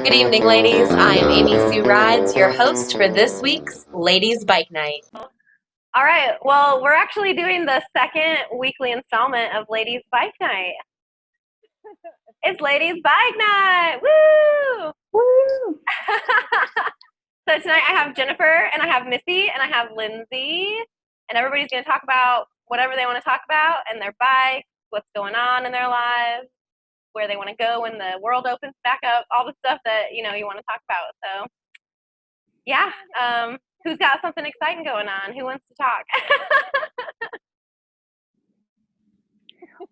Good evening, ladies. I am Amy Sue Rides, your host for this week's Ladies Bike Night. All right. Well, we're actually doing the second weekly installment of Ladies Bike Night. It's Ladies Bike Night. Woo! Woo! So tonight I have Jenifer and I have Missi and I have Lindsey, and everybody's going to talk about whatever they want to talk about and their bikes, what's going on in their lives, where they want to go when the world opens back up, all the stuff that you want to talk about. So, yeah. Who's got something exciting going on? Who wants to talk?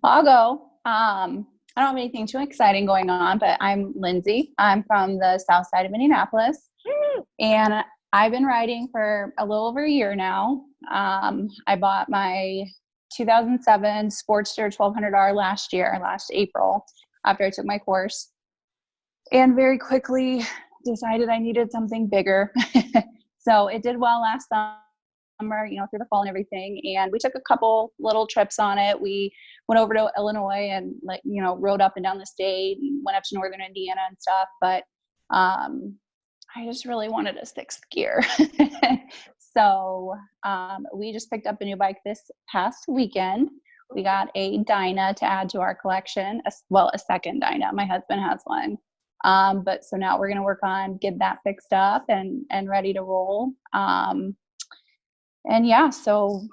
I'll go. I don't have anything too exciting going on, but I'm Lindsey. I'm from the south side of Indianapolis, and I've been riding for a little over a year now. I bought my 2007 Sportster 1200R last April, after I took my course, and very quickly decided I needed something bigger. So it did well last summer, through the fall and everything. And we took a couple little trips on it. We went over to Illinois and rode up and down the state and went up to northern Indiana and stuff. But I just really wanted a sixth gear. So we just picked up a new bike this past weekend. We got a Dyna to add to our collection, a second Dyna. My husband has one. But so now we're going to work on get that fixed up and ready to roll. And yeah, so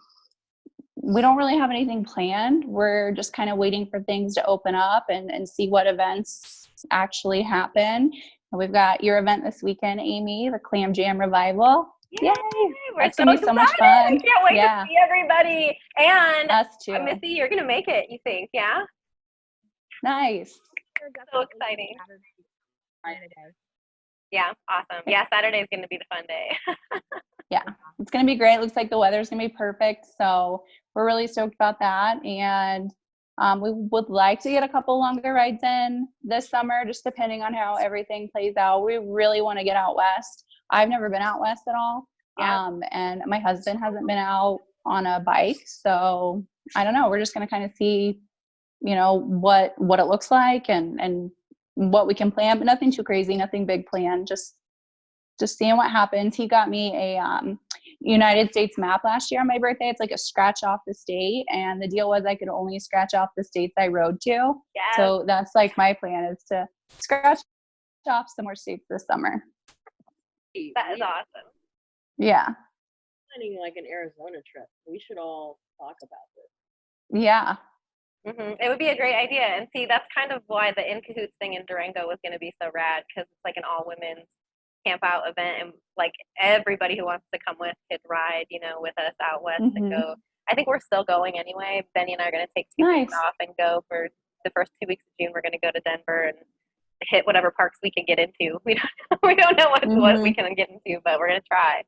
we don't really have anything planned. We're just kind of waiting for things to open up and see what events actually happen. And we've got your event this weekend, Amy, the Clam Jam Revival. Yay! That's going to be so much fun. I can't wait to see everybody. And us too. Missi, you're going to make it, you think, yeah? Nice. So exciting. Yeah, awesome. Yeah, Saturday is going to be the fun day. Yeah, it's going to be great. Looks like the weather's going to be perfect. So we're really stoked about that. And we would like to get a couple longer rides in this summer, just depending on how everything plays out. We really want to get out west. I've never been out west at all. Yeah. And my husband hasn't been out on a bike. So I don't know. We're just going to kind of see, what it looks like and what we can plan, but nothing too crazy, nothing big planned. Just seeing what happens. He got me a United States map last year on my birthday. It's like a scratch off the state, and the deal was I could only scratch off the states I rode to. Yes. So that's like my plan, is to scratch off some more states this summer. That is awesome. Yeah. Planning like an Arizona trip. We should all talk about this. Yeah. Mm-hmm. It would be a great idea. And see, that's kind of why the In Cahoots thing in Durango was going to be so rad, because it's like an all women's camp out event, and like everybody who wants to come with could ride, with us out west and go. I think we're still going anyway. Benny and I are going to take 2 weeks off and go for the first 2 weeks of June. We're going to go to Denver and hit whatever parks we can get into. We don't know what we can get into, but we're going to try.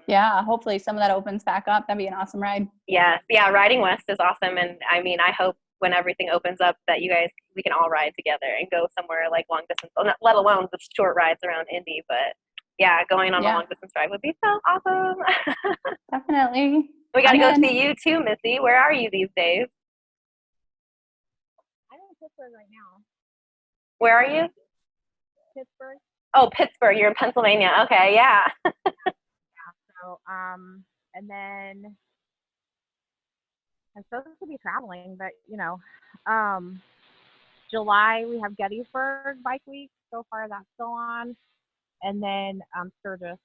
Yeah, hopefully some of that opens back up. That'd be an awesome ride. Yeah, riding west is awesome, and I mean, I hope when everything opens up that we can all ride together and go somewhere like long distance, let alone the short rides around Indy. But yeah, going on a long distance ride would be so awesome. Definitely. We got to go see you too, Missi. Where are you these days? I'm in Pittsburgh right now. Where are you? Pittsburgh. Oh, Pittsburgh. You're in Pennsylvania. Okay, yeah. So, and then I'm supposed to be traveling, but July we have Gettysburg Bike Week. So far that's still on, and then Sturgis.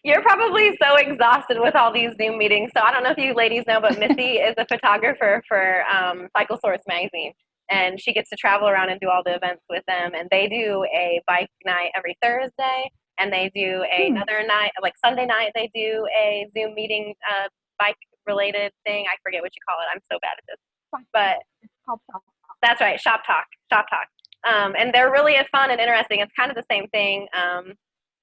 You're probably so exhausted with all these Zoom meetings. So I don't know if you ladies know, but Missi is a photographer for Cycle Source magazine, and she gets to travel around and do all the events with them. And they do a bike night every Thursday, and they do another night, like Sunday night, they do a Zoom meeting, bike related thing. I forget what you call it. I'm so bad at this, but it's called Shop Talk. That's right, Shop Talk. And they're really fun and interesting. It's kind of the same thing.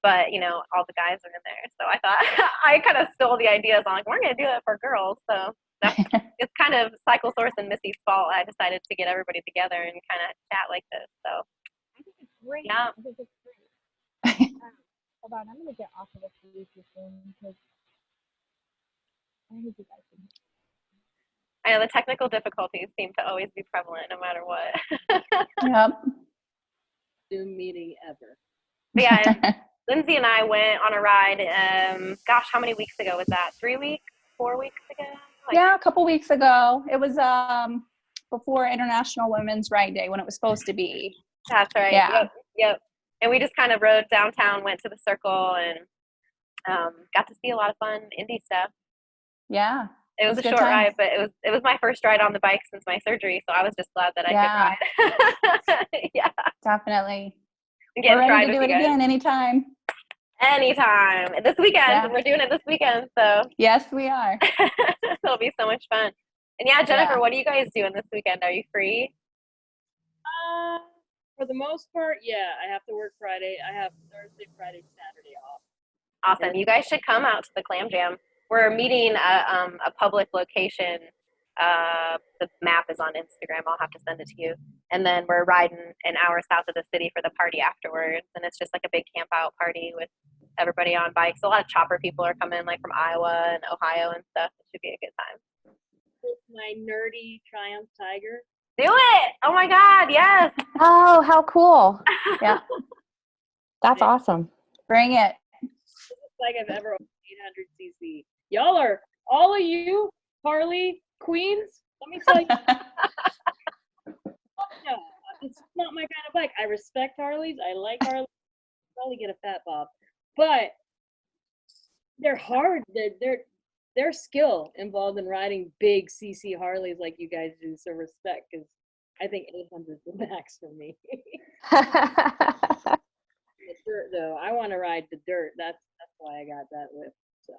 But all the guys are in there, so I thought I kind of stole the ideas on we're gonna do it for girls. So it's kind of Cycle Source and Missi's fault. I decided to get everybody together and kind of chat like this. So I think it's great. Yeah. I think it's great. Hold on, I'm gonna get off of this really soon because I think you guys can. I know the technical difficulties seem to always be prevalent no matter what. Yep. Zoom meeting ever. But yeah, Lindsey and I went on a ride, gosh, how many weeks ago was that? 3 weeks? 4 weeks ago? Yeah, a couple weeks ago. It was before International Women's Ride Day when it was supposed to be. That's right. Yeah. Yep. And we just kind of rode downtown, went to the circle, and got to see a lot of fun Indy stuff. Yeah. It was a good short times. ride, but it was my first ride on the bike since my surgery, so I was just glad that I could ride. Yeah. Definitely. We're ready to do it again anytime. Anytime. This weekend. Yeah. We're doing it this weekend, so. Yes, we are. It'll be so much fun. And yeah, Jenifer, what are you guys doing this weekend? Are you free? For the most part, yeah. I have to work Friday. I have Thursday, Friday, Saturday off. Awesome. You guys should come out to the Clam Jam. We're meeting a public location. The map is on Instagram. I'll have to send it to you. And then we're riding an hour south of the city for the party afterwards. And it's just like a big camp out party with everybody on bikes. A lot of chopper people are coming, like from Iowa and Ohio and stuff. It should be a good time. With my nerdy Triumph Tiger. Do it! Oh my God, yes! Oh, how cool. Yeah. That's awesome. Bring it. It's like I've ever owned 800cc. Y'all are, all of you, Harley queens, let me tell you. No, it's not my kind of bike. I respect Harleys. I like Harleys. Probably get a fat bob. But they're hard. There's skill involved in riding big CC Harleys like you guys do, so respect, because I think 800 is the max for me. The dirt, though, I want to ride the dirt. That's why I got that whip. So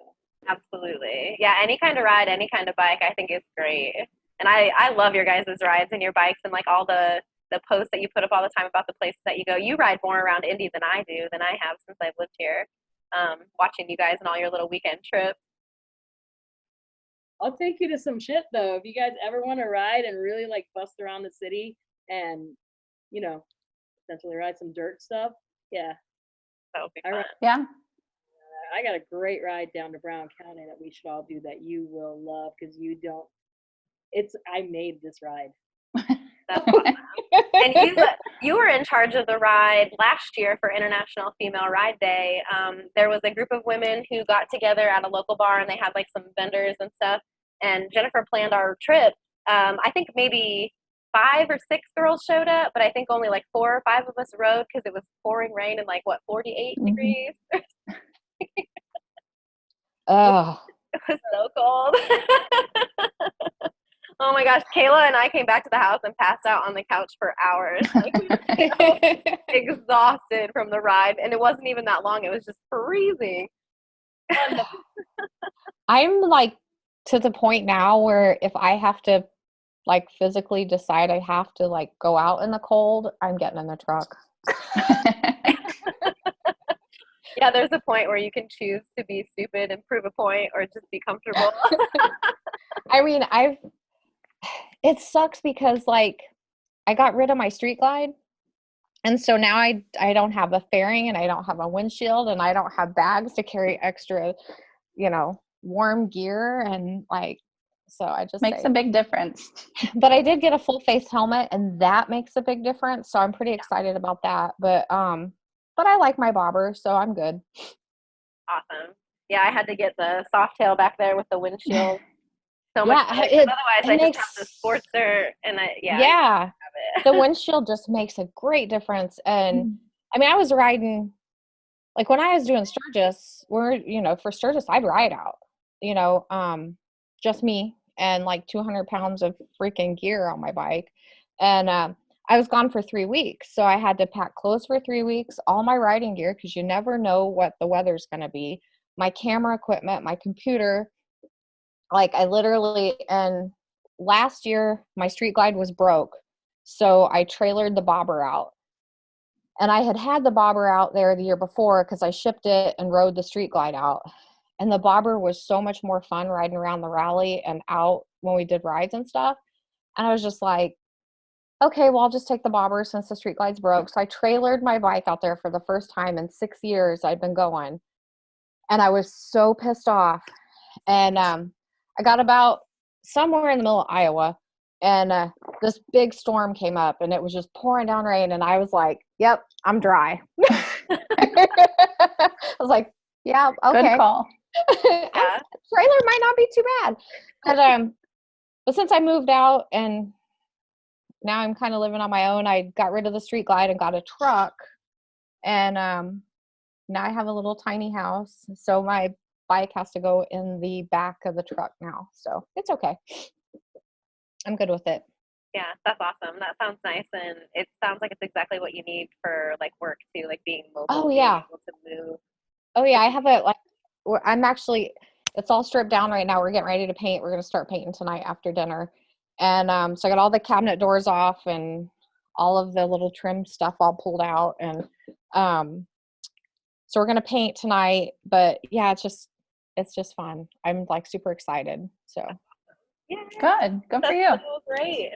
Absolutely. Yeah, any kind of ride, any kind of bike, I think is great. And I love your guys' rides and your bikes and like all the posts that you put up all the time about the places that you go. You ride more around Indy than I have since I've lived here. Watching you guys and all your little weekend trips. I'll take you to some shit, though. If you guys ever want to ride and really like bust around the city and, you know, essentially ride some dirt stuff, yeah. That would be fun. Yeah. I got a great ride down to Brown County that we should all do that you will love, because you don't. I made this ride. That's awesome. And you were in charge of the ride last year for International Female Ride Day. There was a group of women who got together at a local bar, and they had like some vendors and stuff. And Jenifer planned our trip. I think maybe 5 or 6 girls showed up, but I think only like 4 or 5 of us rode because it was pouring rain and like 48 degrees. Oh, It was so cold. Oh my gosh, Kayla and I came back to the house and passed out on the couch for hours. Like, we were so exhausted from the ride, and it wasn't even that long. It was just freezing. I'm like to the point now where if I have to like physically decide I have to like go out in the cold, I'm getting in the truck. Yeah, there's a point where you can choose to be stupid and prove a point, or just be comfortable. I mean, it sucks because like I got rid of my street glide, and so now I don't have a fairing, and I don't have a windshield, and I don't have bags to carry extra, warm gear, and like, so I just makes a big difference. But I did get a full face helmet, and that makes a big difference, so I'm pretty excited about that. But I like my bobber, so I'm good. Awesome. Yeah, I had to get the soft tail back there with the windshield. So Yeah, much better, 'cause otherwise I just have the Sportster, and the windshield just makes a great difference. And I mean, I was riding, like when I was doing Sturgis, for Sturgis I'd ride out, just me and like 200 pounds of freaking gear on my bike. And I was gone for 3 weeks, so I had to pack clothes for 3 weeks, all my riding gear, because you never know what the weather's going to be, my camera equipment, my computer. Like I literally, and last year my street glide was broke, so I trailered the bobber out. And I had the bobber out there the year before because I shipped it and rode the street glide out. And the bobber was so much more fun riding around the rally and out when we did rides and stuff. And I was just like, okay, well, I'll just take the bobber since the street glide's broke. So I trailered my bike out there for the first time in 6 years I'd been going. And I was so pissed off. And I got about somewhere in the middle of Iowa, and this big storm came up, and it was just pouring down rain, and I was like, "Yep, I'm dry." I was like, "Yeah, okay." Good call. Trailer might not be too bad, but since I moved out and now I'm kind of living on my own, I got rid of the street glide and got a truck, and now I have a little tiny house, so my bike has to go in the back of the truck now, so it's okay. I'm good with it. Yeah, that's awesome. That sounds nice, and it sounds like it's exactly what you need for like work too, like being mobile. Oh yeah. Being able to move. Oh yeah, I have I'm actually, it's all stripped down right now. We're getting ready to paint. We're going to start painting tonight after dinner. And so I got all the cabinet doors off and all of the little trim stuff all pulled out. And so we're going to paint tonight. But yeah, it's just fun. I'm like super excited. So Yeah. Good. Good for you. So great.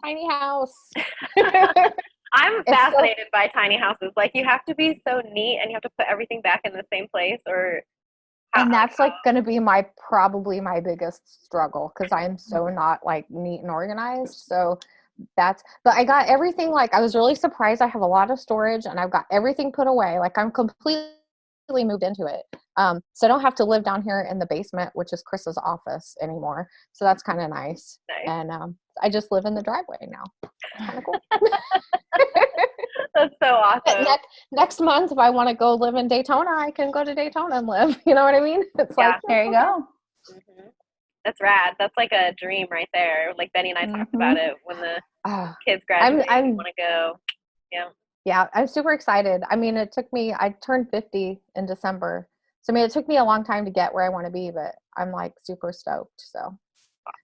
Tiny house. I'm fascinated by tiny houses. Like, you have to be so neat and you have to put everything back in the same place, or and that's like going to be probably my biggest struggle, because I'm so not like neat and organized. So but I got everything, like I was really surprised. I have a lot of storage and I've got everything put away. Like I'm completely moved into it. So I don't have to live down here in the basement, which is Chris's office, anymore. So that's kind of nice. And I just live in the driveway now. Kind of cool. That's so awesome. Next month, if I want to go live in Daytona, I can go to Daytona and live. You know what I mean? It's like, there you go. Mm-hmm. That's rad. That's like a dream right there. Like Benny and I talked about it when the kids graduate. I want to go. Yeah. Yeah, I'm super excited. I mean, I turned 50 in December. So, I mean, it took me a long time to get where I want to be, but I'm like super stoked. So,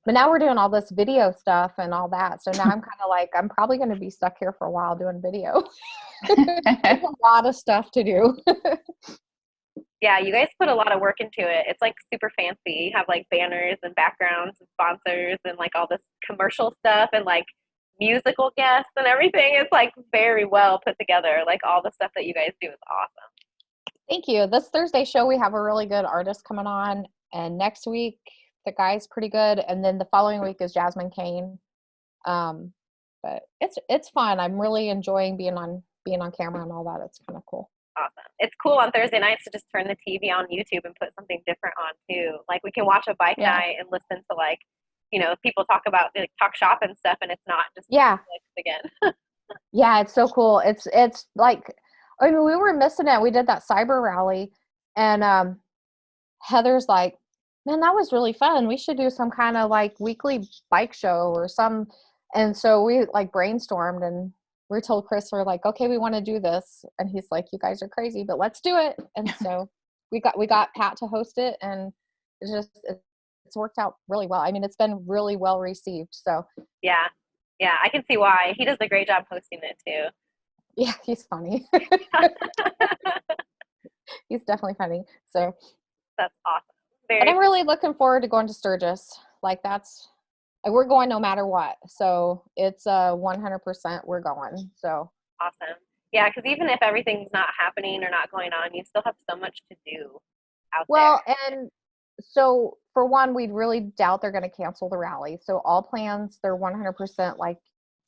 but now we're doing all this video stuff and all that. So now I'm kind of like, I'm probably going to be stuck here for a while doing video. It's a lot of stuff to do. Yeah, you guys put a lot of work into it. It's like super fancy. You have like banners and backgrounds and sponsors and like all this commercial stuff and like musical guests and everything. It's like very well put together. Like all the stuff that you guys do is awesome. Thank you. This Thursday show, we have a really good artist coming on, and next week the guy's pretty good, and then the following week is Jasmine Kane. But it's fun. I'm really enjoying being on camera and all that. It's kind of cool. Awesome. It's cool on Thursday nights to just turn the TV on YouTube and put something different on too. Like we can watch a bike night and listen to like, you know, people talk about like talk shop and stuff, and it's not just again. Yeah, it's so cool. It's like, I mean, we were missing it. We did that cyber rally, and Heather's like, man, that was really fun. We should do some kind of like weekly bike show or some. And so we like brainstormed, and we told Chris, we're like, okay, we want to do this. And he's like, you guys are crazy, but let's do it. And so we got Pat to host it, and it's worked out really well. I mean, it's been really well received. So yeah, I can see why. He does a great job hosting it too. Yeah, he's funny. He's definitely funny. So that's awesome. But I'm really looking forward to going to Sturgis. Like we're going no matter what. So it's 100% we're going. So awesome. Yeah, because even if everything's not happening or not going on, you still have so much to do out there. Well, and so for one, we'd really doubt they're going to cancel the rally. So all plans, they're 100% like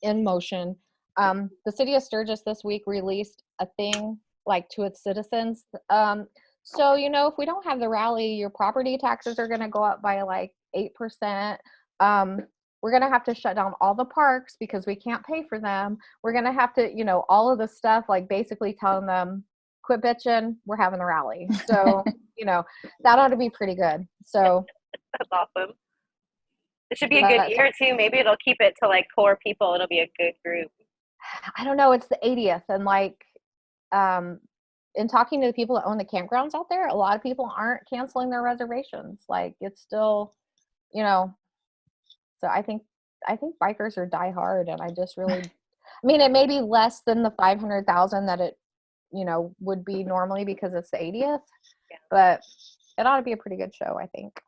in motion. The city of Sturgis this week released a thing like to its citizens. So, you know, if we don't have the rally, your property taxes are going to go up by like 8%. We're going to have to shut down all the parks because we can't pay for them. We're going to have to, you know, all of the stuff, like basically telling them, quit bitching, we're having the rally. So, you know, that ought to be pretty good. So that's awesome. It should be a good year too. Maybe it'll keep it to like core people. It'll be a good group. I don't know. It's the 80th. And like, in talking to the people that own the campgrounds out there, a lot of people aren't canceling their reservations. Like it's still, you know, so I think bikers are die hard, and I just really, I mean, it may be less than the 500,000 that it, you know, would be normally because it's the 80th, but it ought to be a pretty good show, I think.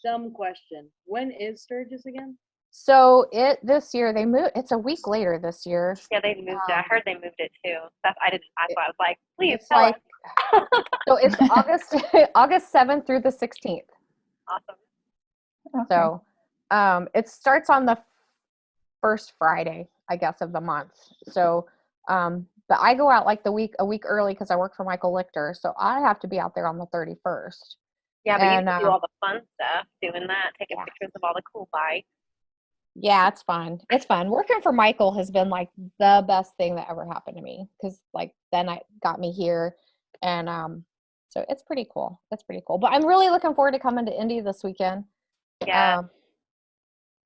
Dumb question. When is Sturgis again? So this year they moved. It's a week later this year. Yeah, they moved it. I heard they moved it too. I was like, please tell us. So it's August 7th through the 16th. Awesome. Okay. So it starts on the first Friday, I guess, of the month. So but I go out like a week early because I work for Michael Lichter, so I have to be out there on the 31st. Yeah, but And you can do all the fun stuff, doing that, taking yeah. pictures of all the cool bikes. Yeah, it's fun. It's fun. Working for Michael has been like the best thing that ever happened to me, because like then I got me here, and so it's pretty cool. It's pretty cool. But I'm really looking forward to coming to Indy this weekend. Yeah.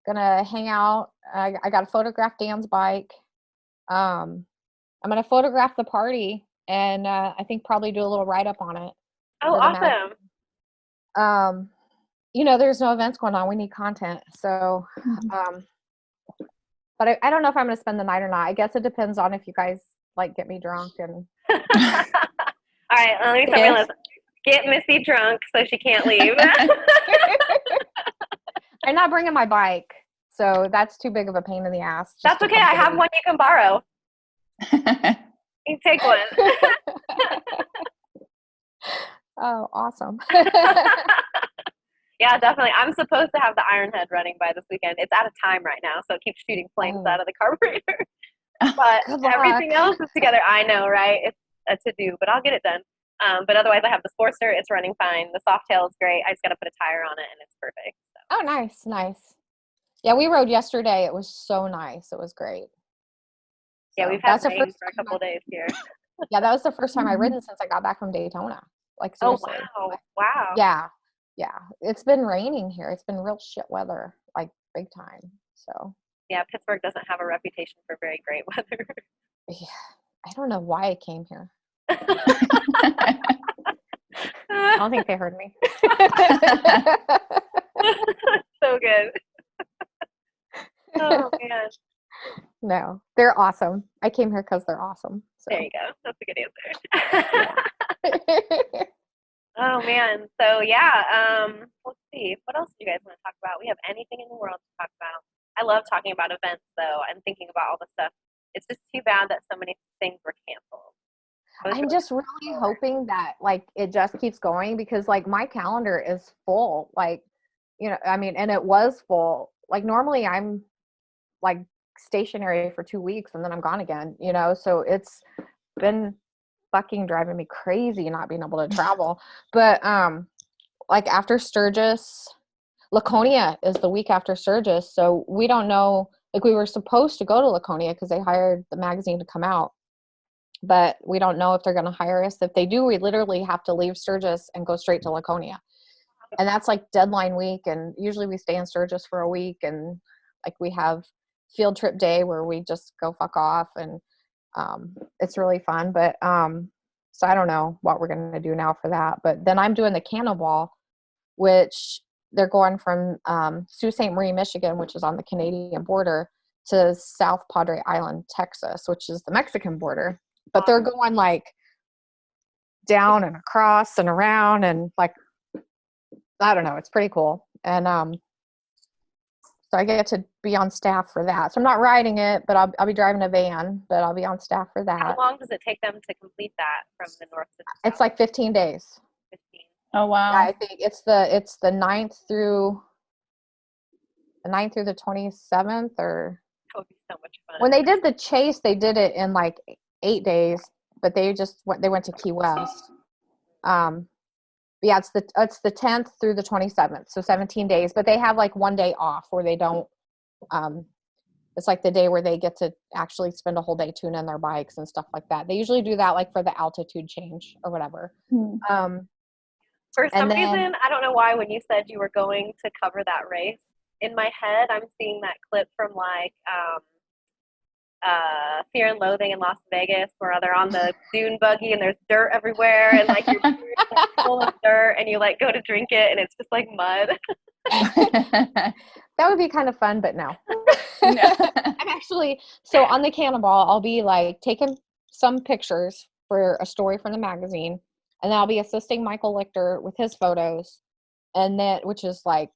Gonna hang out. I got to photograph Dan's bike. I'm gonna photograph the party, and I think probably do a little write up on it. Oh, awesome. There's no events going on. We need content. So, but I don't know if I'm going to spend the night or not. I guess it depends on if you guys like get me drunk and. All right, let me start my list. Get Missy drunk so she can't leave. I'm not bringing my bike, so that's too big of a pain in the ass. That's okay. I have one you can borrow. You take one. Oh, awesome. Yeah, definitely. I'm supposed to have the Ironhead running by this weekend. It's out of time right now, so it keeps shooting flames out of the carburetor. But everything else is together. I know, right? It's a to-do, but I'll get it done. But otherwise, I have the Sportster. It's running fine. The Softail is great. I just got to put a tire on it, and it's perfect. So. Oh, nice. Yeah, we rode yesterday. It was so nice. It was great. Yeah, we've had rain for a couple days here. Yeah, that was the first time I've ridden since I got back from Daytona. Like, seriously. Oh, wow. Yeah. It's been raining here. It's been real shit weather, like big time. So. Yeah, Pittsburgh doesn't have a reputation for very great weather. Yeah, I don't know why I came here. I don't think they heard me. So good. Oh, man. No, they're awesome. I came here because they're awesome. So. There you go. That's a good answer. Oh, man. So, yeah, let's see. What else do you guys want to talk about? We have anything in the world to talk about. I love talking about events, though, and thinking about all the stuff. It's just too bad that so many things were canceled. I'm just really hoping that, like, it just keeps going, because, like, my calendar is full. Like, and it was full. Like, normally I'm, like, stationary for 2 weeks and then I'm gone again, so it's been fucking driving me crazy not being able to travel. But like after Sturgis, Laconia is the week after Sturgis, so we don't know. Like, we were supposed to go to Laconia because they hired the magazine to come out, but we don't know if they're going to hire us. If they do, we literally have to leave Sturgis and go straight to Laconia, and that's like deadline week, and usually we stay in Sturgis for a week, and like we have field trip day where we just go fuck off, and it's really fun. But so I don't know what we're going to do now for that. But then I'm doing the Cannonball, which they're going from Sault Ste. Marie, Michigan, which is on the Canadian border, to South Padre Island, Texas, which is the Mexican border. But they're going like down and across and around, and like, I don't know, it's pretty cool. And so I get to be on staff for that. So I'm not riding it, but I'll be driving a van, but I'll be on staff for that. How long does it take them to complete that from the north to the south? It's like 15 days. 15. Oh, wow. Yeah, I think it's the 9th through the 27th, or That would be so much fun. when they did the chase, they did it in like 8 days, but they went to Key West. Yeah, it's the 10th through the 27th, so 17 days. But they have like 1 day off where they don't. It's like the day where they get to actually spend a whole day tuning in their bikes and stuff like that. They usually do that like for the altitude change or whatever. For some reason, I don't know why, when you said you were going to cover that race, in my head, I'm seeing that clip from like Fear and Loathing in Las Vegas, where they're on the dune buggy and there's dirt everywhere, and like your beard is like full of dirt, and you like go to drink it and it's just like mud. That would be kind of fun, but no. I'm actually, so on the Cannonball, I'll be like taking some pictures for a story from the magazine, and then I'll be assisting Michael Lichter with his photos, and then, which is like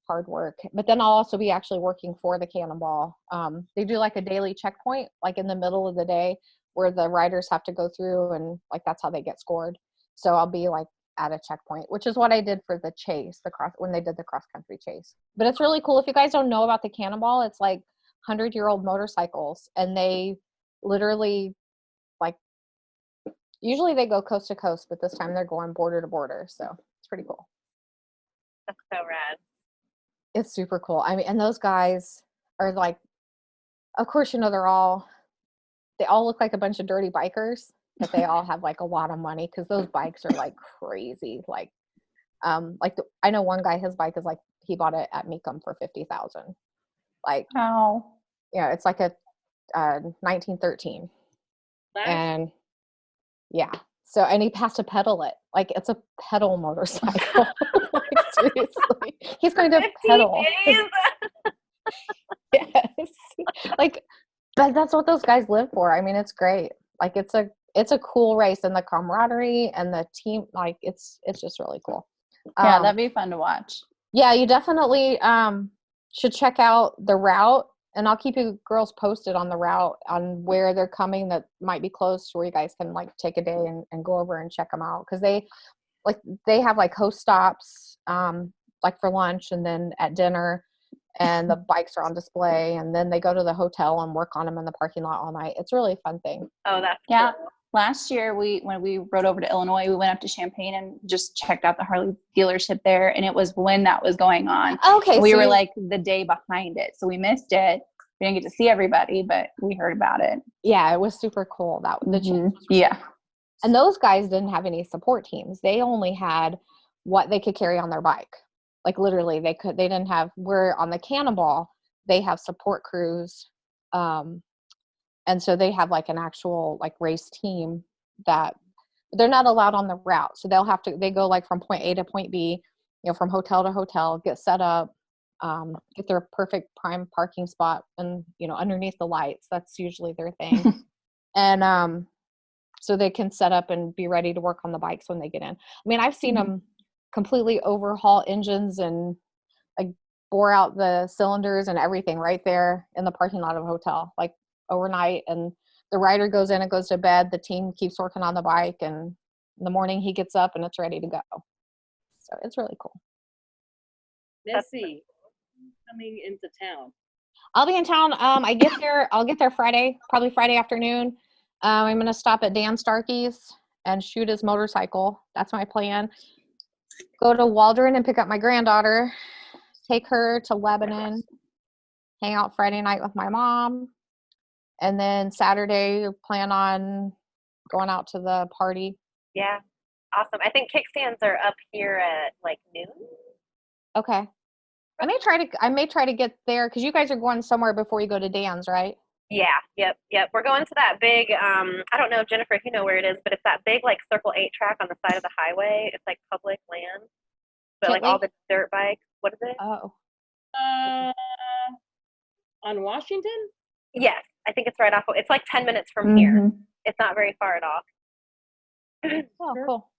hard work. But then I'll also be actually working for the Cannonball. They do like a daily checkpoint, like in the middle of the day, where the riders have to go through, and like that's how they get scored. So I'll be like at a checkpoint, which is what I did for the chase, when they did the cross country chase. But it's really cool. If you guys don't know about the Cannonball, it's like 100-year-old motorcycles, and they literally, like, usually they go coast to coast, but this time they're going border to border. So it's pretty cool. That's so rad. It's super cool. I mean, and those guys are like, of course, you know, they all look like a bunch of dirty bikers, but they all have like a lot of money because those bikes are like crazy. Like I know one guy, his bike is like, he bought it at Mecum for $50,000. Like, Oh. yeah, it's like a 1913. Nice. And yeah, so, and he has to pedal it. Like, it's a pedal motorcycle. Like, seriously, he's going to 15 pedal. days? Yes. Like, that's what those guys live for. I mean, it's great. Like, it's a cool race, and the camaraderie and the team, like, it's just really cool. Yeah, that'd be fun to watch. Yeah, you definitely should check out the route, and I'll keep you girls posted on the route, on where they're coming that might be close to where you guys can like take a day and go over and check them out. Because they have like host stops like for lunch and then at dinner, and the bikes are on display, and then they go to the hotel and work on them in the parking lot all night. It's really a fun thing. Oh, that's Yeah. cool. Last year, when we rode over to Illinois, we went up to Champaign and just checked out the Harley dealership there, and it was when that was going on. Okay, We so were like the day behind it, so we missed it. We didn't get to see everybody, but we heard about it. yeah, it was super cool. Yeah. And those guys didn't have any support teams. They only had what they could carry on their bike. Like, literally, they didn't have, where on the Cannonball, they have support crews. And so they have like an actual like race team that they're not allowed on the route. So they go like from point A to point B, you know, from hotel to hotel, get set up, get their perfect prime parking spot, and, you know, underneath the lights. That's usually their thing. And so they can set up and be ready to work on the bikes when they get in. I mean, I've seen them completely overhaul engines and like bore out the cylinders and everything right there in the parking lot of a hotel, like overnight. And the rider goes in and goes to bed. The team keeps working on the bike, and in the morning he gets up and it's ready to go. So it's really cool. Missi, coming into town. I'll be in town. I'll get there Friday, probably Friday afternoon. I'm going to stop at Dan Starkey's and shoot his motorcycle. That's my plan. Go to Waldron and pick up my granddaughter, take her to Lebanon, hang out Friday night with my mom, and then Saturday plan on going out to the party. Yeah. Awesome. I think kickstands are up here at like noon. Okay. I may try to get there because you guys are going somewhere before you go to Dan's, right? Yeah. Yep. We're going to that big, I don't know, Jenifer, if you know where it is, but it's that big like Circle 8 track on the side of the highway. It's like public land, but like all the dirt bikes. What is it? Oh. On Washington? Yes. I think it's right off. It's like 10 minutes from here. It's not very far at all. Oh, cool.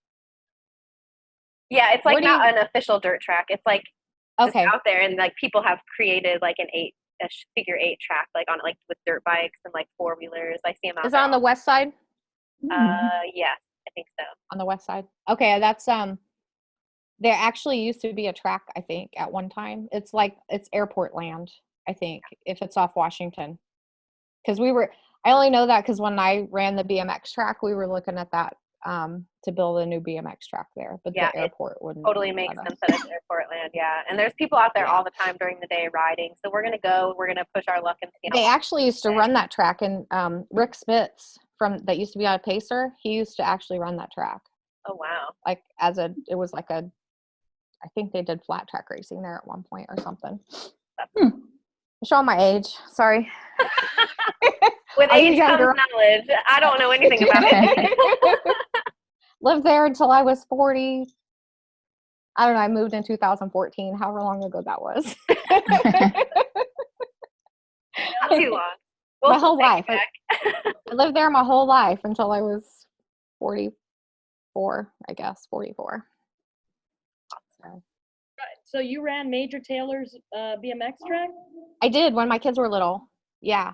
Yeah, it's like not an official dirt track. It's like just out there, and like people have created like a figure 8 track, like on like with dirt bikes and like 4-wheelers. I see them out Is there. it on the west side? Yeah, I think so. On the west side. Okay, that's there actually used to be a track, I think, at one time. It's airport land, I think, if it's off Washington. Because I only know that because when I ran the BMX track, we were looking at that to build a new BMX track there. But the airport wouldn't. Totally makes sense that it's airport land, yeah. And there's people out there all the time during the day riding. So we're gonna go. We're gonna push our luck and see. They actually used to run that track, and Rick Spitz that used to be on a Pacer. He used to actually run that track. Oh wow! Like it was like I think they did flat track racing there at one point or something. I'm showing my age. Sorry. With age comes knowledge. I don't know anything about it. Lived there until I was 40. I don't know. I moved in 2014. However long ago that was. Not too long. My whole life. I lived there my whole life until I was 44. I guess 44. So you ran Major Taylor's BMX track? I did when my kids were little. Yeah.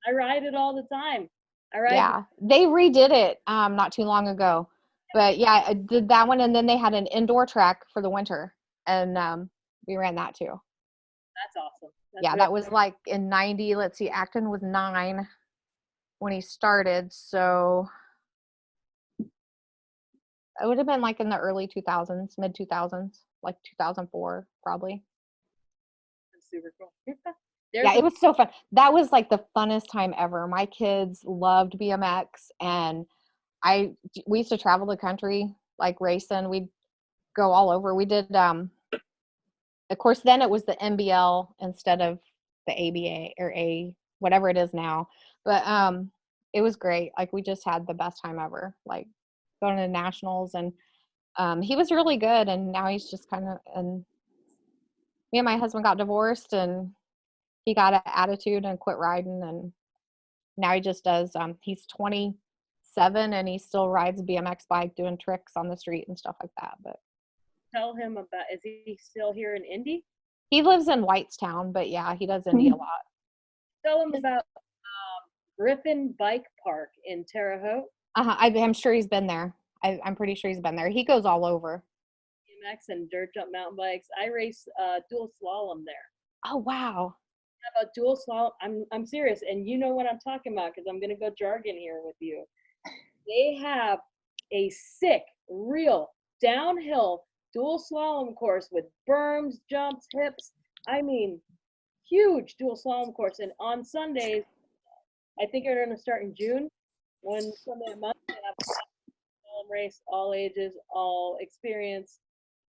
I ride it all the time. Yeah. They redid it not too long ago. But yeah, I did that one, and then they had an indoor track for the winter, and we ran that too. That's awesome. That's Yeah, really that was like in 90. Let's see, Acton was 9 when he started, so it would have been like in the early 2000s, mid 2000s, like 2004 probably. super cool. Yeah, it was so fun. That was like the funnest time ever. My kids loved BMX, and we used to travel the country like racing. We'd go all over. We did of course then it was the NBL instead of the ABA or whatever it is now. But it was great. Like we just had the best time ever. Like going to nationals, and he was really good, and now he's just kind of, and me and my husband got divorced, and he got an attitude and quit riding, and now he just does he's 27 and he still rides a BMX bike doing tricks on the street and stuff like that. But tell him about, is he still here in Indy? he lives in Whitestown, but yeah, he does Indy a lot. Tell him about Griffin Bike Park in Terre Haute. I'm sure he's been there. I'm pretty sure he's been there. He goes all over. BMX and dirt jump mountain bikes. I race dual slalom there. Oh wow. About dual slalom, I'm serious, and you know what I'm talking about because I'm gonna go jargon here with you. They have a sick, real downhill dual slalom course with berms, jumps, hips. I mean, huge dual slalom course. And on Sundays, I think they're gonna start in June. One Sunday a month, they have a slalom race, all ages, all experience.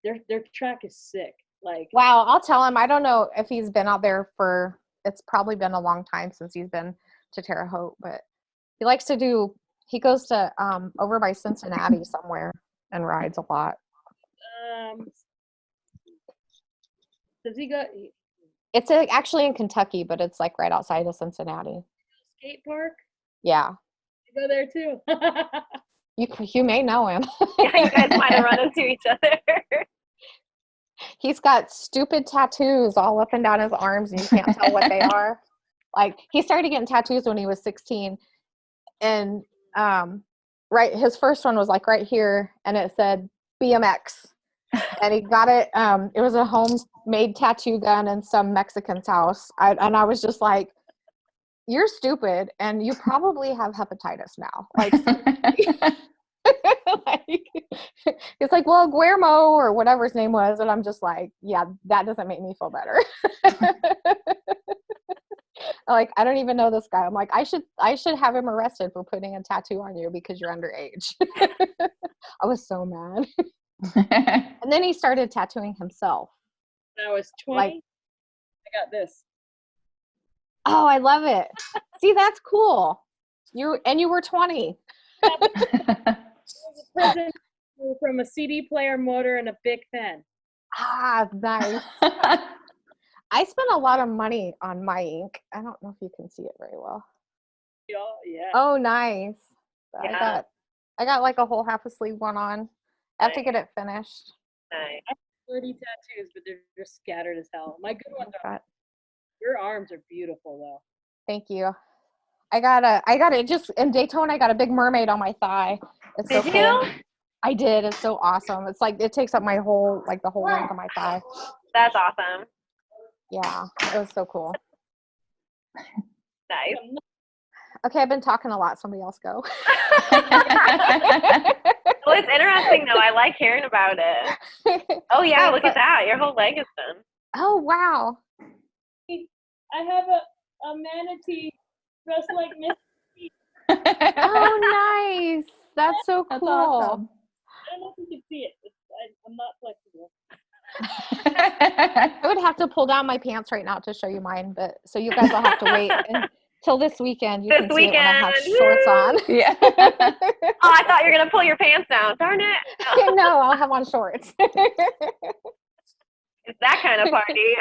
Their track is sick. Like, wow, I'll tell him. I don't know if he's been out there it's probably been a long time since he's been to Terre Haute, but he goes to over by Cincinnati somewhere and rides a lot. Does he go? It's actually in Kentucky, but it's like right outside of Cincinnati. Skate park? Yeah. You go there too. You may know him. Yeah, you guys might have run into each other. He's got stupid tattoos all up and down his arms, and you can't tell what they are. Like, he started getting tattoos when he was 16, and his first one was like right here, and it said BMX, and he got it. It was a homemade tattoo gun in some Mexican's house, and I was just like, "You're stupid, and you probably have hepatitis now." Like. It's like, well, Guillermo or whatever his name was, and I'm just like, yeah, that doesn't make me feel better. Like, I don't even know this guy. I'm like, I should have him arrested for putting a tattoo on you because you're underage. I was so mad. And then he started tattooing himself. When I was 20, I got this. Oh, I love it. See, that's cool. You were 20. A present from a CD player, motor, and a big pen. Ah, nice. I spent a lot of money on my ink. I don't know if you can see it very well. Yeah. Oh, nice. Yeah. I got like a whole half a sleeve one on. I have to get it finished. Nice. I have 30 tattoos, but they're just scattered as hell. My good ones are. But Your arms are beautiful, though. thank you. I got it just in Daytona. I got a big mermaid on my thigh. It's so Did cool. you? I did. It's so awesome. It's like it takes up my whole the whole length of my thigh. That's awesome. Yeah, it was so cool. Nice. Okay, I've been talking a lot. Somebody else go. Well, it's interesting though. I like hearing about it. Oh yeah, look at that. Your whole leg is done. Oh wow. I have a manatee dressed like Missi. Oh, nice. That's so cool. That's awesome. I don't know if you can see it. I'm not flexible. I would have to pull down my pants right now to show you mine, but so you guys will have to wait until this weekend. You can see it when I have shorts on. Yeah. Oh, I thought you were gonna pull your pants down. Darn it. No, I'll have on shorts. It's that kind of party.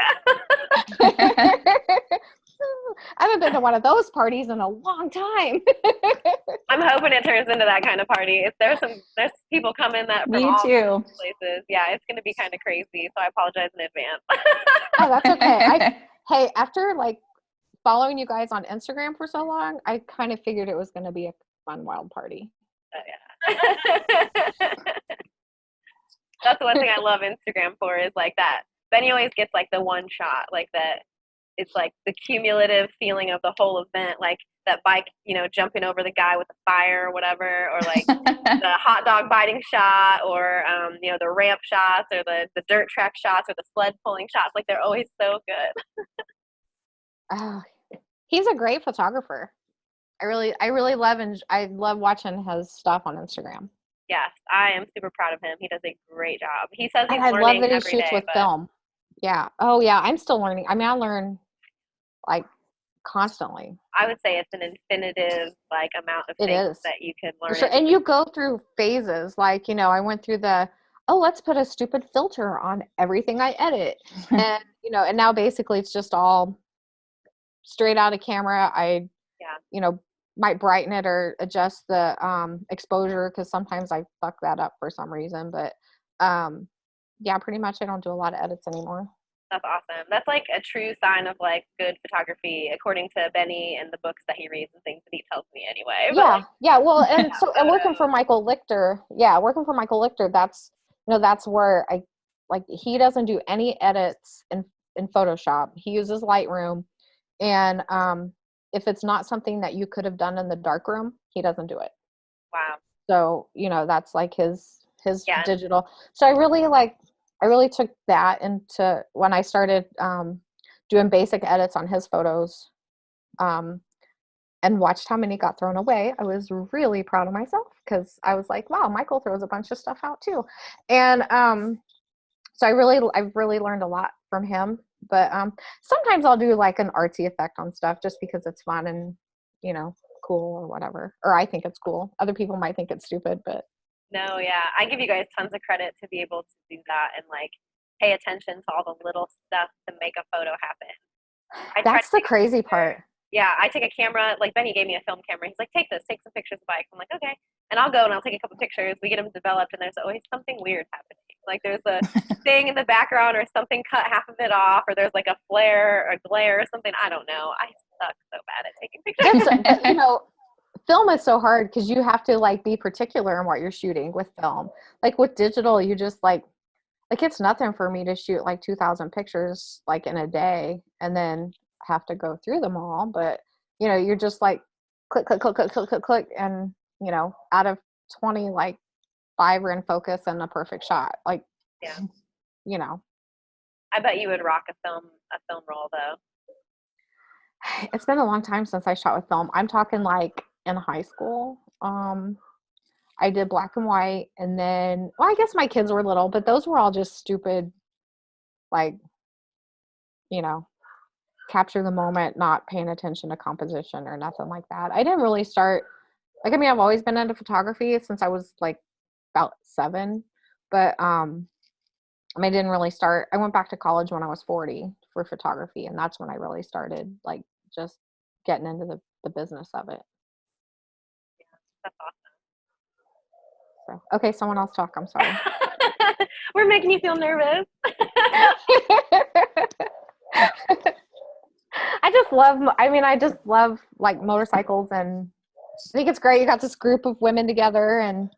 I haven't been to one of those parties in a long time. I'm hoping it turns into that kind of party. If there's people coming that from Me all too. places. Yeah, it's gonna be kind of crazy. So I apologize in advance. Oh, that's okay. Hey, after like following you guys on Instagram for so long, I kind of figured it was going to be a fun, wild party. That's one thing I love Instagram for is like that. Benny always gets like the one shot, like that. It's like the cumulative feeling of the whole event, like that bike, jumping over the guy with the fire or whatever, or like the hot dog biting shot, or the ramp shots, or the dirt track shots, or the sled pulling shots. Like they're always so good. Oh, he's a great photographer. I really love I love watching his stuff on Instagram. Yes, I am super proud of him. He does a great job. He says he's And I learning love that he every shoots day, with but film. Yeah. Oh yeah, I'm still learning. I mean, I learn like constantly. I would say it's an infinitive like amount of It things is. that you can learn. For sure. And you go through phases. Like, I went through let's put a stupid filter on everything I edit. And, and now basically it's just all straight out of camera. I, might brighten it or adjust the exposure because sometimes I fuck that up for some reason. But yeah, pretty much I don't do a lot of edits anymore. That's awesome. That's like a true sign of like good photography, according to Benny and the books that he reads and things that he tells me anyway. Yeah. Well, and so and working for Michael Lichter, that's where I like he doesn't do any edits in Photoshop. He uses Lightroom, and if it's not something that you could have done in the darkroom, he doesn't do it. Wow. So that's like his digital. So I really took that into when I started doing basic edits on his photos, and watched how many got thrown away. I was really proud of myself because I was like, wow, Michael throws a bunch of stuff out too. And so I've really learned a lot from him. But sometimes I'll do like an artsy effect on stuff just because it's fun and cool or whatever. Or I think it's cool. Other people might think it's stupid, but no, yeah, I give you guys tons of credit to be able to do that and like pay attention to all the little stuff to make a photo happen. That's the crazy part. Yeah, I take a camera, like Benny gave me a film camera. He's like, take some pictures of bikes. I'm like, okay. And I'll go and I'll take a couple pictures. We get them developed and there's always something weird happening. Like there's a thing in the background or something cut half of it off or there's like a flare or glare or something. I don't know. I suck so bad at taking pictures. But, film is so hard because you have to like be particular in what you're shooting with film. Like with digital, you just like it's nothing for me to shoot like 2,000 pictures like in a day and then have to go through them all. But you're just like click, click, click, click, click, click, click, and out of 20, like 5 are in focus and a perfect shot. Like, yeah, I bet you would rock a film roll though. It's been a long time since I shot with film. I'm talking like in high school. I did black and white, and then I guess my kids were little, but those were all just stupid, like capture the moment, not paying attention to composition or nothing like that. I didn't really start I've always been into photography since I was like about 7, but I didn't really start. I went back to college when I was 40 for photography, and that's when I really started like just getting into the business of it. Yeah, that's awesome. So, okay, someone else talk. I'm sorry. We're making you feel nervous. I just love like motorcycles, and I think it's great. You got this group of women together, and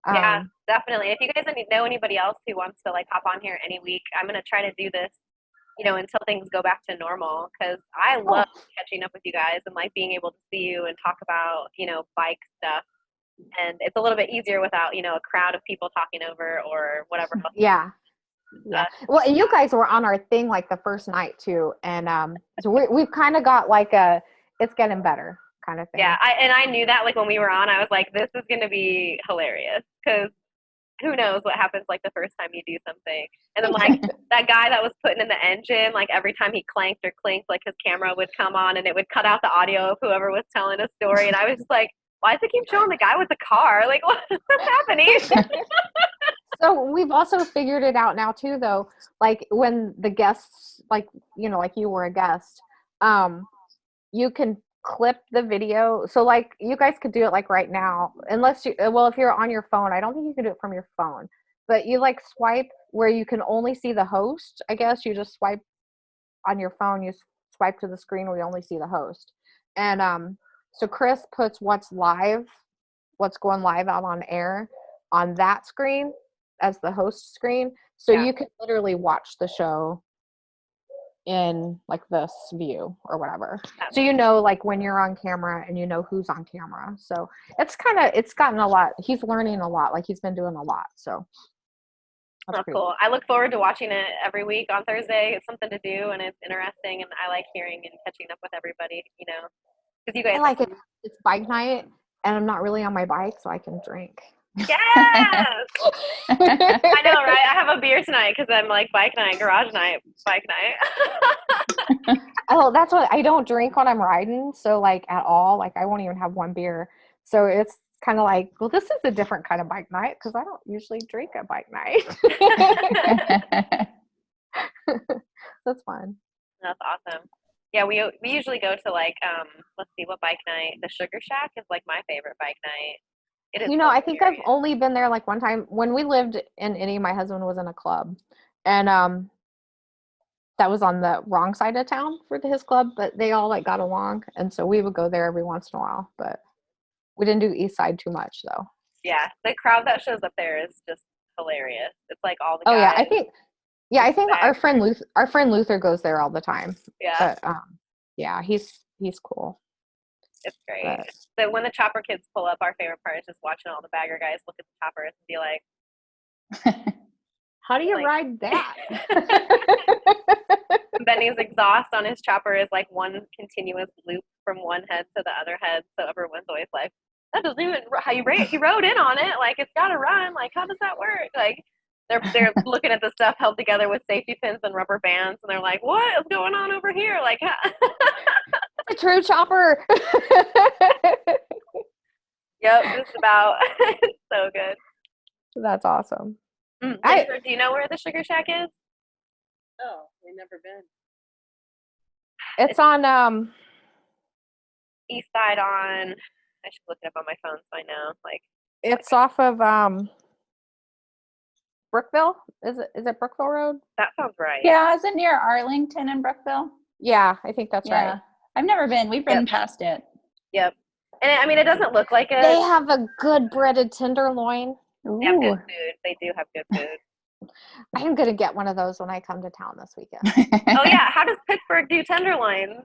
yeah, definitely. If you guys know anybody else who wants to like hop on here any week, I'm gonna try to do this, until things go back to normal. Because I love catching up with you guys and like being able to see you and talk about bike stuff. And it's a little bit easier without a crowd of people talking over or whatever else. Yeah. Well, and you guys were on our thing like the first night too, and so we've kind of got like it's getting better kind of thing. Yeah, I knew that like when we were on, I was like, this is gonna be hilarious because who knows what happens like the first time you do something, and then like that guy that was putting in the engine, like every time he clanked or clinked, like his camera would come on and it would cut out the audio of whoever was telling a story, and I was just like, why does it keep showing the guy with the car? Like, what's happening? So we've also figured it out now too, though. Like when the guests, like like you were a guest, you can clip the video. So like you guys could do it like right now, unless if you're on your phone, I don't think you can do it from your phone. But you like swipe where you can only see the host. I guess you just swipe on your phone. You swipe to the screen where you only see the host, and so Chris puts what's live what's going live out on air on that screen as the host screen. So Yeah. you can literally watch the show in like this view or whatever. So you know like when you're on camera and you know who's on camera. So it's gotten a lot. He's learning a lot. Like he's been doing a lot. So that's cool. I look forward to watching it every week on Thursday. It's something to do and it's interesting, and I like hearing and catching up with everybody, you know, because you guys I like it. It's bike night and I'm not really on my bike, so I can drink. Yes! I know, right? I have a beer tonight because I'm like bike night, garage night, bike night. Oh, that's what I don't drink when I'm riding. So like at all, like I won't even have one beer. So it's kind of like, well, this is a different kind of bike night because I don't usually drink at bike night. That's fun. That's awesome. Yeah, we usually go to like let's see, what bike night? The Sugar Shack is like my favorite bike night. It is. You know, I think I've only been there like one time when we lived in Indy. My husband was in a club, and that was on the wrong side of town for his club, but they all like got along, and so we would go there every once in a while. But we didn't do East Side too much, though. Yeah, the crowd that shows up there is just hilarious. It's like all the guys. Oh yeah, I think our friend Luther goes there all the time. Yeah. But yeah, he's cool. It's great. So when the chopper kids pull up, our favorite part is just watching all the bagger guys look at the choppers and be like, how do you ride that? Benny's exhaust on his chopper is like one continuous loop from one head to the other head. So everyone's always like, that doesn't even, how you rate, he rode in on it. Like, it's got to run. Like, how does that work? Like, they're looking at the stuff held together with safety pins and rubber bands. And they're like, what is going on over here? Like, a true chopper. Yep, just about. It's so good. That's awesome. Jenifer, do you know where the Sugar Shack is? Oh, we've never been. It's on East Side on, I should look it up on my phone so I know. Like, it's off of Brookville. Is it Brookville Road? that sounds right. Yeah, is it near Arlington and Brookville? Yeah, I think that's right. I've never been. We've ridden past it. Yep. And I mean, it doesn't look like it. They have a good breaded tenderloin. They have good food. They do have good food. I'm gonna get one of those when I come to town this weekend. Oh yeah, how does Pittsburgh do tenderloins?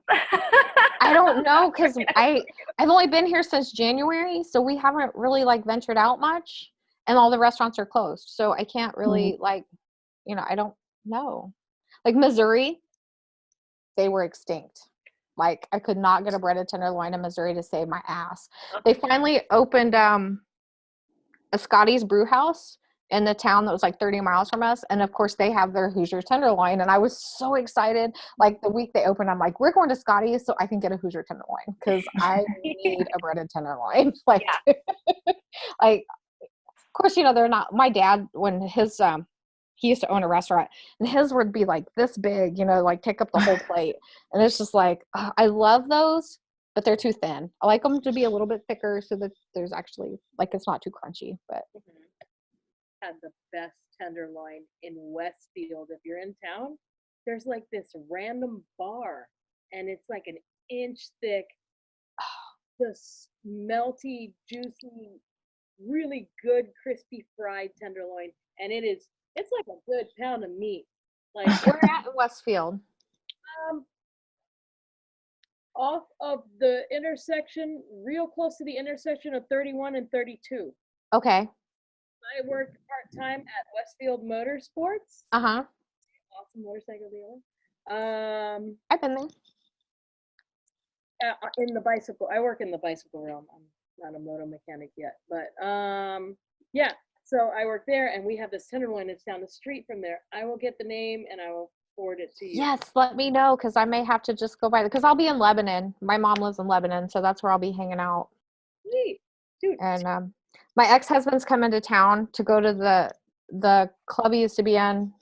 I don't know because I've only been here since January, so we haven't really like ventured out much, and all the restaurants are closed, so I can't really like, you know, I don't know. Like Missouri, they were extinct. Like I could not get a breaded tenderloin in Missouri to save my ass. They finally opened a Scotty's Brew House in the town that was like 30 miles from us. And of course they have their Hoosier tenderloin. And I was so excited. Like the week they opened, I'm like, we're going to Scotty's so I can get a Hoosier tenderloin because I need a breaded tenderloin. Like, like, of course, you know, they're not, my dad, when his, he used to own a restaurant and his would be like this big, you know, like take up the whole plate. And it's just like, I love those, but they're too thin. I like them to be a little bit thicker so that there's actually like, it's not too crunchy, but. Had the best tenderloin in Westfield. If you're in town, there's like this random bar and it's like an inch thick, this melty, juicy, really good crispy fried tenderloin. And it's like a good pound of meat. Like we're at in Westfield. Off of the intersection, real close to the intersection of 31 and 32. Okay. I worked part-time at Westfield Motorsports. Uh-huh. Awesome motorcycle dealer. I've been there. In the bicycle, I work in the bicycle realm. I'm not a moto mechanic yet, but yeah. So I work there, and we have this tenderloin that's down the street from there. I will get the name, and I will forward it to you. Yes, let me know, because I may have to just go by, because I'll be in Lebanon. My mom lives in Lebanon, so that's where I'll be hanging out. Sweet. Dude. And my ex-husband's coming to town to go to the club he used to be in.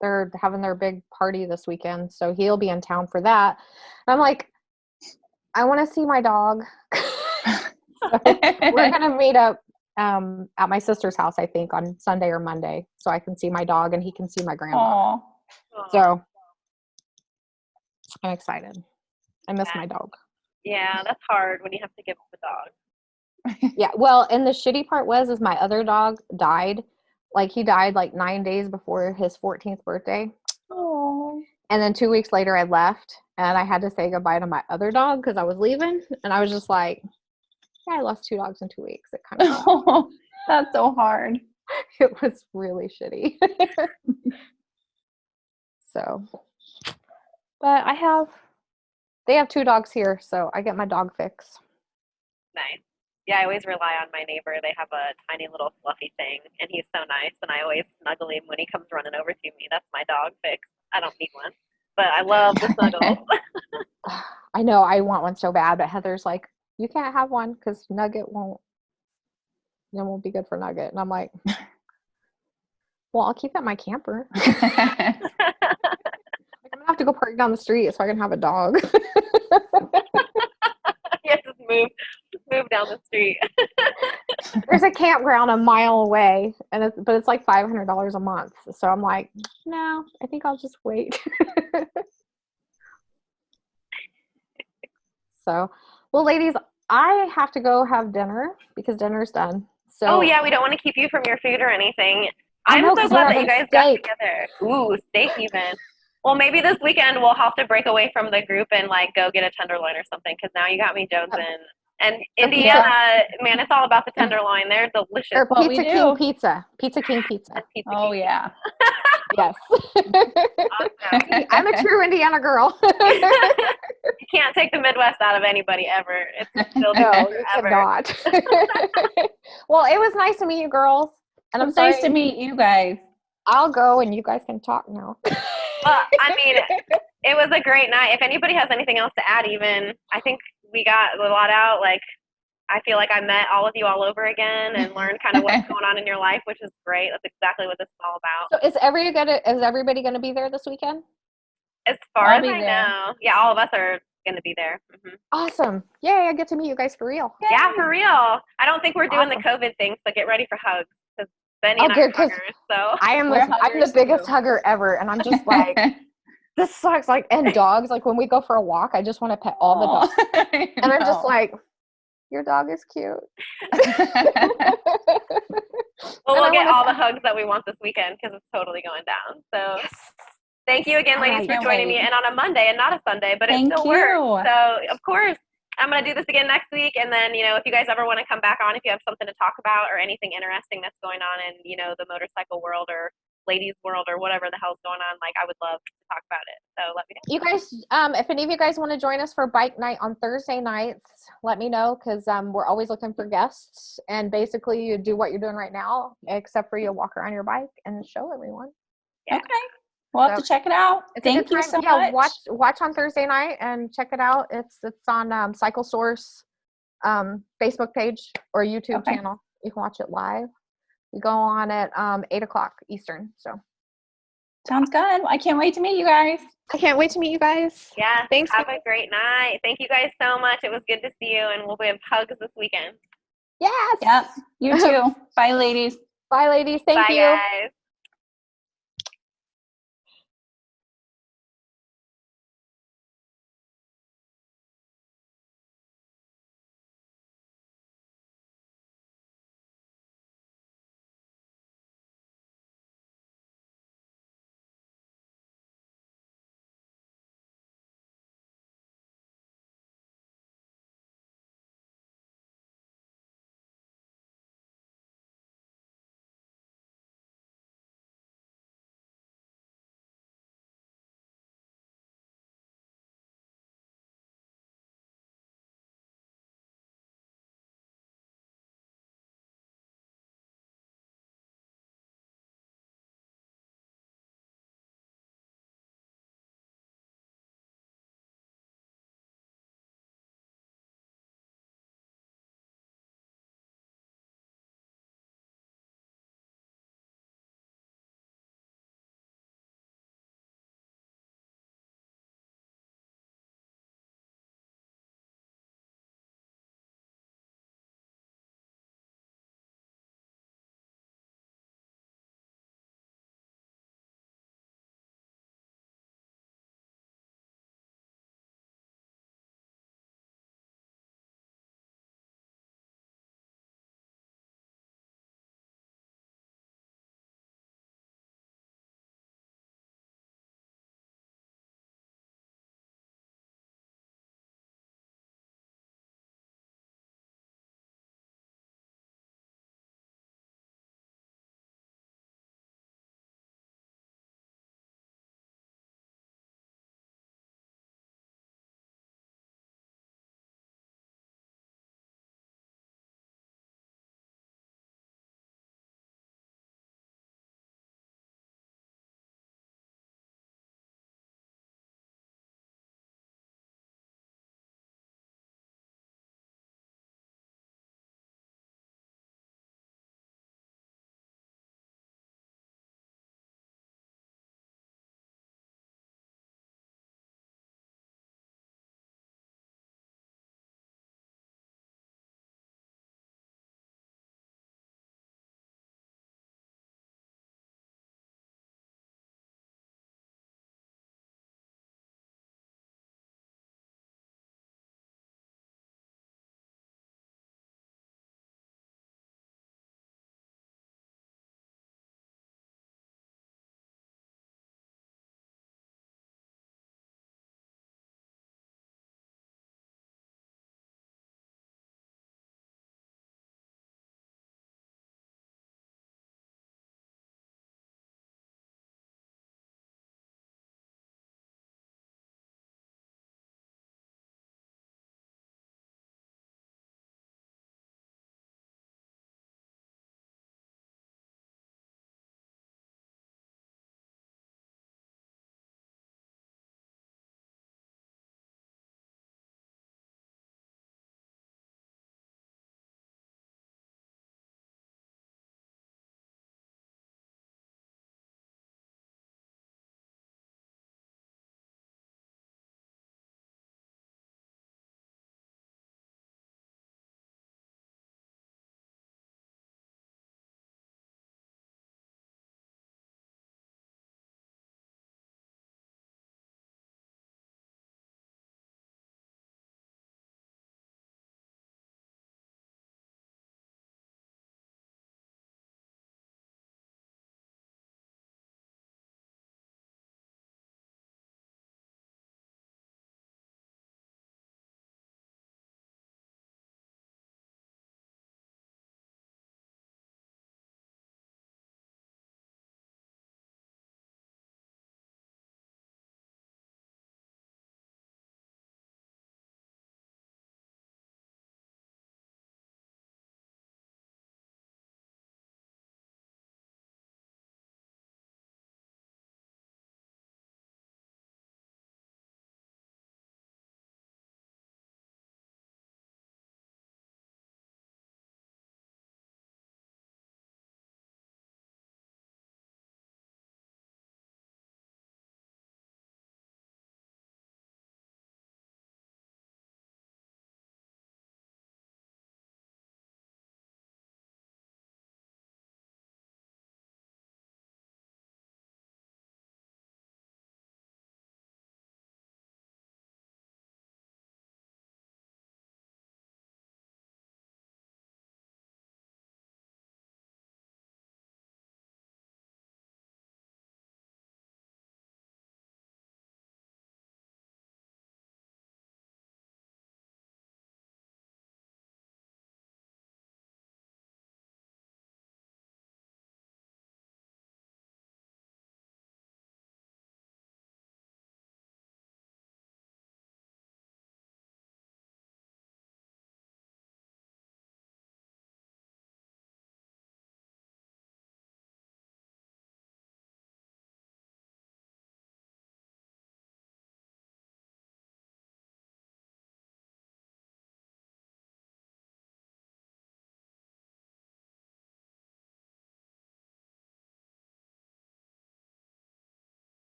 They're having their big party this weekend, so he'll be in town for that. And I'm like, I want to see my dog. So we're gonna meet up at my sister's house, I think, on Sunday or Monday, so I can see my dog and he can see my grandma. So I'm excited. I miss my dog. Yeah, that's hard when you have to give up the dog. Yeah, well, and the shitty part is my other dog died. Like, he died like 9 days before his 14th birthday. Oh. And then 2 weeks later, I left, and I had to say goodbye to my other dog because I was leaving. And I was just like, yeah, I lost 2 dogs in 2 weeks. It kind of Oh, that's so hard. it was really shitty. So, but they have 2 dogs here, so I get my dog fix. Nice. Yeah, I always rely on my neighbor. They have a tiny little fluffy thing, and he's so nice, and I always snuggle him when he comes running over to me. That's my dog fix. I don't need one, but I love the snuggle. I know I want one so bad, but Heather's like, you can't have one because Nugget won't be good for Nugget. And I'm like, well, I'll keep it in my camper. Like, I'm gonna have to go park down the street so I can have a dog. Yeah, just move down the street. There's a campground a mile away, but it's like $500 a month. So I'm like, no, I think I'll just wait. So, well, ladies, I have to go have dinner because dinner's done. So, Oh yeah, we don't want to keep you from your food or anything. I I'm know, so 'cause glad we're that you having guys got steak. together. Ooh, steak even. Well, maybe this weekend we'll have to break away from the group and like go get a tenderloin or something. Because now you got me jonesing. And Indiana, man, it's all about the tenderloin. They're delicious. Or what we Pizza do. King Pizza. Pizza King Pizza. And pizza Oh, cake. yeah. Yes. Awesome. I'm a true Indiana girl. You can't take the Midwest out of anybody ever. It's still No, you forever. cannot. Well, it was nice to meet you girls. And I'm It's sorry. nice to meet you guys. I'll go and you guys can talk now. Well, I mean, it was a great night. If anybody has anything else to add, even, I think we got a lot out. Like, I feel like I met all of you all over again and learned kind of what's going on in your life, which is great. That's exactly what this is all about. So is everybody gonna be there this weekend? As far I'll as be I there. know, yeah, all of us are going to be there. Mm-hmm. Awesome. Yay, I get to meet you guys for real. Yeah, for real. I don't think we're doing Awesome. the COVID thing, so get ready for hugs because Benny Oh, and I good, are 'cause huggers. So I'm We're the huggers, biggest too. hugger ever, and I'm just like, this sucks. Like, and dogs, like when we go for a walk, I just want to pet all the dogs. And I'm just like, your dog is cute. well, we'll I get wanna- all the hugs that we want this weekend because it's totally going down. So Yes. thank you again, All ladies, right, for can't joining me. wait. And on a Monday and not a Sunday, but Thank it still you. works. So, of course, I'm going to do this again next week. And then, if you guys ever want to come back on, if you have something to talk about or anything interesting that's going on in, the motorcycle world or ladies world or whatever the hell's going on, like, I would love to talk about it. So let me know. You guys, if any of you guys want to join us for bike night on Thursday nights, let me know because we're always looking for guests. And basically, you do what you're doing right now, except for you walk around your bike and show everyone. Yeah. Okay. We'll have to check it out. It's a Thank good you time. so Yeah, much. watch on Thursday night and check it out. It's on Cycle Source Facebook page or YouTube Okay. channel. You can watch it live. We go on at 8:00 Eastern. So Sounds good. I can't wait to meet you guys. I can't wait to meet you guys. Yeah. Thanks. Have a great night. Thank you guys so much. It was good to see you, and we'll have hugs this weekend. Yes. Yep. You too. Bye, ladies. Bye, ladies. Thank Bye, you. guys.